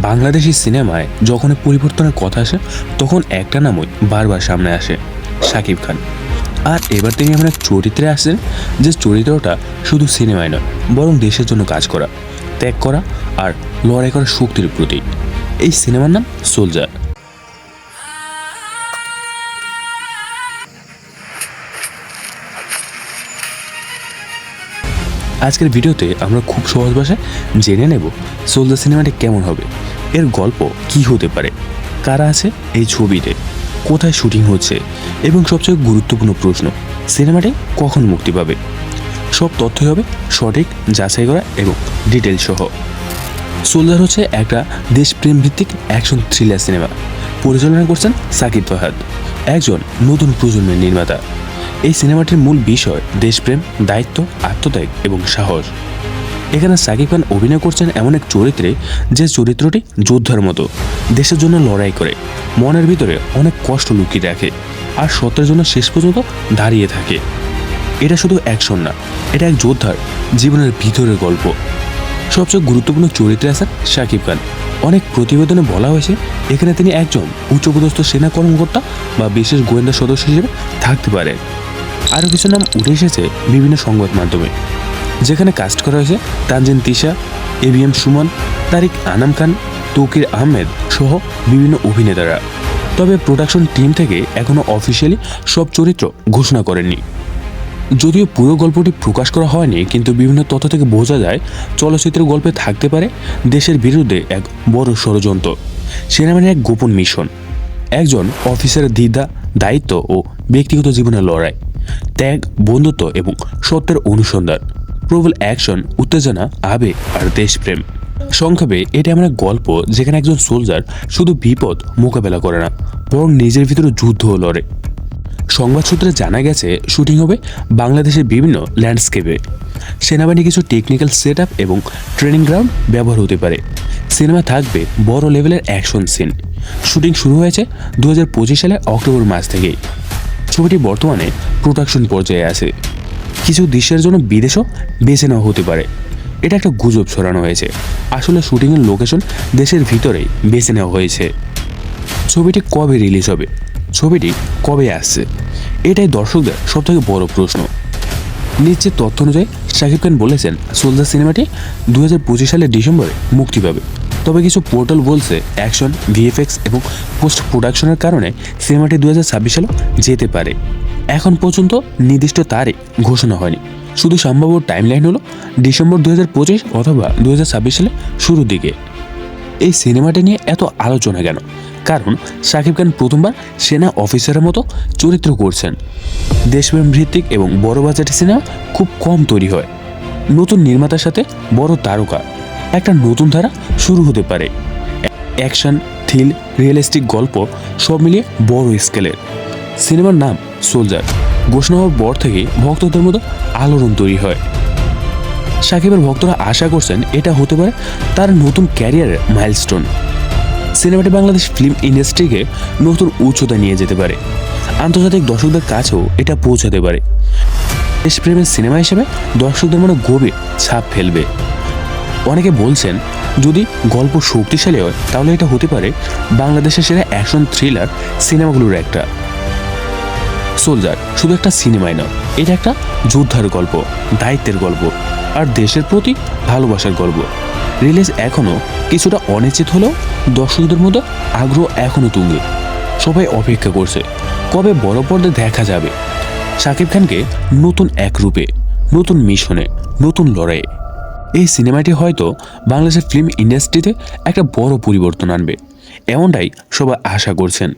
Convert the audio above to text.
বাংলাদেশি সিনেমায় যখনই পরিবর্তনের কথা আসে তখন একটা নামই বারবার সামনে আসে, শাকিব খান। আর এবার তিনি এমন এক চরিত্রে আসেন যে চরিত্রটা শুধু সিনেমায় নয় বরং দেশের জন্য কাজ করা, ত্যাগ করা আর লড়াই করার শক্তির প্রতীক। এই সিনেমার নাম সোলজার। আজকের ভিডিওতে আমরা খুব সহজ ভাষায় জেনে নেব সোলজার সিনেমাটি কেমন হবে, এর গল্প কি হতে পারে, কারা আছে এই ছবিতে, কোথায় শুটিং হচ্ছে এবং সবচেয়ে গুরুত্বপূর্ণ প্রশ্ন, সিনেমাটি কখন মুক্তি পাবে। সব তথ্যই হবে সঠিক, যাচাই করা এবং ডিটেল সহ। সোলজার হচ্ছে একটা দেশপ্রেম ভিত্তিক অ্যাকশন থ্রিলার সিনেমা। পরিচালনা করছেন সাকিব ফাহাদ, একজন নতুন প্রজন্মের নির্মাতা। এই সিনেমাটির মূল বিষয় দেশপ্রেম, দায়িত্ব, আত্মত্যাগ এবং সাহস। এখানে সাকিব খান অভিনয় করছেন এমন এক চরিত্রে যে চরিত্রটি যোদ্ধার মতো দেশের জন্য লড়াই করে, মনের ভিতরে অনেক কষ্ট লুকিয়ে রাখে আর সত্যের জন্য শেষ পর্যন্ত দাঁড়িয়ে থাকে। এটা শুধু অ্যাকশন না, এটা এক যোদ্ধার জীবনের ভিতরের গল্প। সবচেয়ে গুরুত্বপূর্ণ চরিত্রে আছেন শাকিব খান। অনেক প্রতিবেদনে বলা হয়েছে এখানে তিনি একজন উচ্চপদস্থ সেনা কর্মকর্তা বা বিশেষ গোয়েন্দা সদস্য হিসেবে থাকতে পারেন। আরও কিছু নাম উঠে এসেছে বিভিন্ন সংবাদ মাধ্যমে, যেখানে কাস্ট করা হয়েছে তানজিন তিশা, এবিএম সুমন, তারিক আনাম খান, তৌকির আহমেদ সহ বিভিন্ন অভিনেতারা। তবে প্রোডাকশন টিম থেকে এখনও অফিসিয়ালি সব চরিত্র ঘোষণা করেননি। যদিও পুরো গল্পটি প্রকাশ করা হয়নি, কিন্তু বিভিন্ন তথ্য থেকে বোঝা যায় চলচ্চিত্রের গল্পে থাকতে পারে দেশের বিরুদ্ধে এক বড় ষড়যন্ত্র, সেনাবাহিনীর এক গোপন মিশন, একজন অফিসারের দ্বিধা, দায়িত্ব ও ব্যক্তিগত জীবনের লড়াই, ত্যাগ, বন্ধুত্ব এবং সত্যের অনুসন্ধান, প্রবল অ্যাকশন, উত্তেজনা, আবেগ আর দেশপ্রেম। সংক্ষেপে এটা এমন এক গল্প যেখানে একজন সোলজার শুধু বিপদ মোকাবেলা করে না, বরং নিজের ভিতরে যুদ্ধও লড়ে। সংবাদ সূত্রে জানা গেছে শুটিং হবে বাংলাদেশের বিভিন্ন ল্যান্ডস্কেপে। সেনাবাহিনী কিছু টেকনিক্যাল সেট আপ এবং ট্রেনিং গ্রাউন্ড ব্যবহার হতে পারে। সিনেমা থাকবে বড় লেভেলের অ্যাকশন সিন। শুটিং শুরু হয়েছে 2025 সালের অক্টোবর মাস থেকেই। ছবিটি বর্তমানে প্রোডাকশন পর্যায়ে আছে। কিছু দৃশ্যের জন্য বিদেশও বেছে নেওয়া হতে পারে। এটা একটা গুজব ছড়ানো হয়েছে, আসলে শুটিংয়ের লোকেশন দেশের ভিতরেই বেছে নেওয়া হয়েছে। ছবিটি কবে রিলিজ হবে, ছবিটি কবে আসছে, এটাই দর্শকদের সবথেকে বড় প্রশ্ন। নিশ্চিত তথ্য অনুযায়ী শাকিব খান বলেছেন সোলজার সিনেমাটি 2025 সালের ডিসেম্বরে মুক্তি পাবে। তবে কিছু পোর্টাল বলছে অ্যাকশন, ভিএফএক্স এবং পোস্ট প্রোডাকশনের কারণে সিনেমাটি 2026 সালেও যেতে পারে। এখন পর্যন্ত নির্দিষ্ট তারিখ ঘোষণা হয়নি, শুধু সম্ভাব্য টাইমলাইন হলো ডিসেম্বর 2025 অথবা 2026 সালে শুরুর দিকে। এই সিনেমাটি নিয়ে এত আলোচনা কেন? কারণ শাকিব খান প্রথমবার সেনা অফিসারের মতো চরিত্র করছেন। দেশপ্রেম ভিত্তিক এবং বড় বাজেটের সিনেমা খুব কম তৈরি হয়। নতুন নির্মাতার সাথে বড় তারকা, একটা নতুন ধারা শুরু হতে পারে। অ্যাকশন, থ্রিল, রিয়েলিস্টিক গল্প সব মিলিয়ে বড় স্কেলের। সিনেমার নাম সোলজার ঘোষণা হওয়ার পর থেকে ভক্তদের মতো আলোড়ন তৈরি হয়। শাকিবের ভক্তরা আশা করছেন এটা হতে পারে তার নতুন ক্যারিয়ারের মাইলস্টোন। সিনেমাটি বাংলাদেশ ফিল্ম ইন্ডাস্ট্রিকে নতুন উচ্চতায় নিয়ে যেতে পারে, আন্তর্জাতিক দর্শকদের কাছেও এটা পৌঁছাতে পারে। দেশপ্রেমের সিনেমা হিসেবে দর্শকদের মনে গভীর ছাপ ফেলবে। অনেকে বলছেন যদি গল্প শক্তিশালী হয় তাহলে এটা হতে পারে বাংলাদেশের সেরা অ্যাকশন থ্রিলার সিনেমাগুলোর একটা। সোলজার শুধু একটা সিনেমাই নয়, এটা একটা যোদ্ধার গল্প, দায়িত্বের গল্প আর দেশের প্রতি ভালোবাসার গল্প। রিলিজ এখনও কিছুটা অনিশ্চিত হলেও দর্শকদের মধ্যে আগ্রহ এখনও তুঙ্গে। সবাই অপেক্ষা করছে কবে বড় পর্দায় দেখা যাবে শাকিব খানকে নতুন এক রূপে, নতুন মিশনে, নতুন লড়াইয়ে। এই সিনেমাটি হয়তো বাংলাদেশের ফিল্ম ইন্ডাস্ট্রিতে একটা বড় পরিবর্তন আনবে, এমনটাই সবাই আশা করছেন।